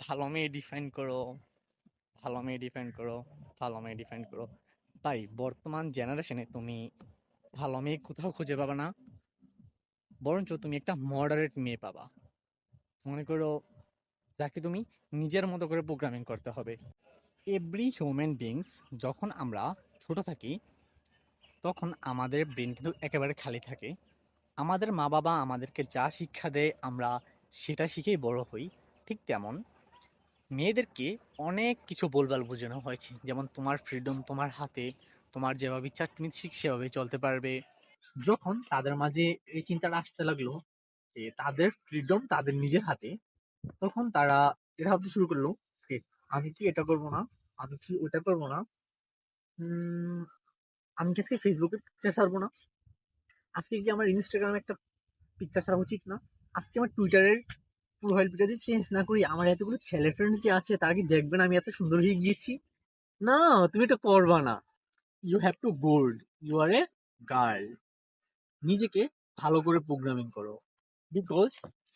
ভালো মেয়ে ডিফাইন করো, ভালো মেয়ে ডিফাইন করো, ভালো মেয়ে ডিফাইন করো। ভাই, বর্তমান জেনারেশনে তুমি ভালো মেয়ে কোথাও খুঁজে পাবা না, বরঞ্চ তুমি একটা মডারেট মেয়ে পাবা। মনে করো, যাকে তুমি নিজের মতো করে প্রোগ্রামিং করতে হবে। এভরি হিউম্যান বিংস, যখন আমরা ছোট থাকি তখন আমাদের ব্রেন কিন্তু একেবারে খালি থাকে। আমাদের মা বাবা আমাদেরকে যা শিক্ষা দেয় আমরা সেটা শিখেই বড় হই। ঠিক তেমন মেয়েদেরকে অনেক কিছু বলবার বোঝানো হয়েছে, যেমন তোমার ফ্রিডম তোমার হাতে, তোমার যেভাবে ইচ্ছা তুমি ঠিক সেভাবে চলতে পারবে। যখন তাদের মাঝে এই চিন্তাটা আসতে লাগলো যে তাদের ফ্রিডম তাদের নিজের হাতে, তখন তারা এটা ভাবতে শুরু করলো যে আমি কি এটা করবো না, আমি কি ওটা করবো না, উম, আমি কি আজকে ফেসবুকে পিকচার ছাড়বো না, আজকে কি আমার ইনস্টাগ্রামে একটা পিকচার ছাড়া উচিত না, আজকে আমার টুইটারের প্রোফাইল পিকচার যদি চেঞ্জ না করি আমার এতগুলো ছেলে ফ্রেন্ড যে আছে তারা কি দেখবে না আমি এত সুন্দর হয়ে গিয়েছি? না, তুমি এটা করবা না। You have to gold, you are a girl. নিজেকে ভালো করে প্রোগ্রামিং করো, বিকজ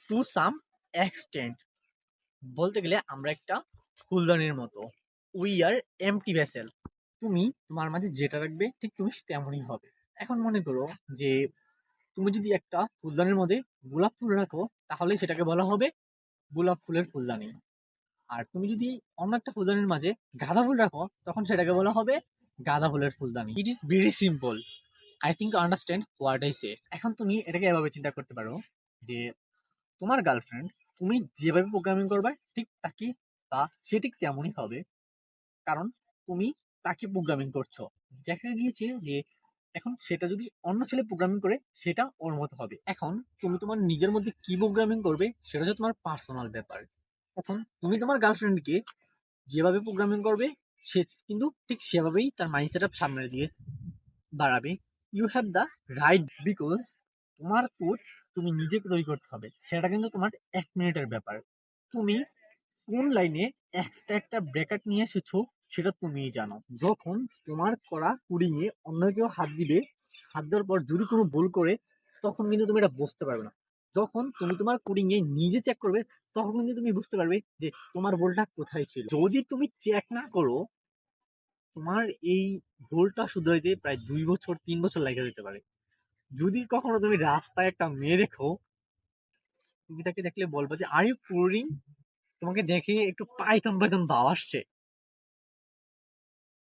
টু সাম এক্সটেন্ট বলতে গেলে আমরা একটা ফুলদানির মতো। We are empty vessel. তুমি তোমার মাঝে যেটা রাখবে ঠিক তুমি তেমনই হবে। এখন মনে করো যে তুমি যদি একটা ফুলদানির মধ্যে গোলাপ ফুল রাখো তাহলে সেটাকে বলা হবে গোলাপ ফুলের ফুলদানি। আর তুমি যদি অন্য একটা ফুলদানির মাঝে গাঁদা ফুল রাখো তখন সেটাকে বলা হবে গাঁদা ফুলের ফুলদানি। It is very simple. I think understand what I say. এখন তুমি এটাকে এভাবে চিন্তা করতে পারো যে তোমার গার্লফ্রেন্ড তুমি যেভাবে প্রোগ্রামিং করবে ঠিক তাকে বা সে ঠিক তেমনই হবে, কারণ তুমি তাকে প্রোগ্রামিং করছো। দেখা গিয়েছে যে এখন সেটা যদি অন্য ছেলে প্রোগ্রামিং করে সেটা ওর মতো হবে। এখন তুমি তোমার নিজের মধ্যে কি প্রোগ্রামিং করবে সেটা হচ্ছে তোমার পার্সোনাল ব্যাপার। এখন তুমি তোমার গার্লফ্রেন্ডকে যেভাবে প্রোগ্রামিং করবে সে কিন্তু ঠিক সেভাবেই তার মাইন্ড সেট আপ সামনের দিকে বাড়াবে। You have the right, because তোমার কোচ তুমি নিজেকে তৈরি করতে হবে, সেটা কিন্তু তোমার 1 মিনিটের ব্যাপার। তুমি কোন লাইনে এক্সট্রা একটা ব্রেকেট নিয়ে এসেছো সেটা তুমিই জানো। যখন তোমার করা কোডিং এ অন্য কেউ হাত দিবে, হাত দেওয়ার পর যদি কোনো ভুল করে তখন কিন্তু তুমি এটা বুঝতে পারবে না। যখন তুমি তোমার কোডিং এ নিজে চেক করবে তখন কিন্তু তুমি বুঝতে পারবে যে তোমার ভুলটা কোথায় ছিল। যদি তুমি চেক না করো তোমার এই ভুলটা শুধরাইতে প্রায় 2 বছর 3 বছর লেগে যেতে পারে। যদি কখনো তুমি রাস্তায় একটা মেয়ে দেখো তুমি তাকে দেখলে বলবা যে আর ইউ পুরিং, তোমাকে দেখে একটু পাইথন পাইথন ভাব আসছে,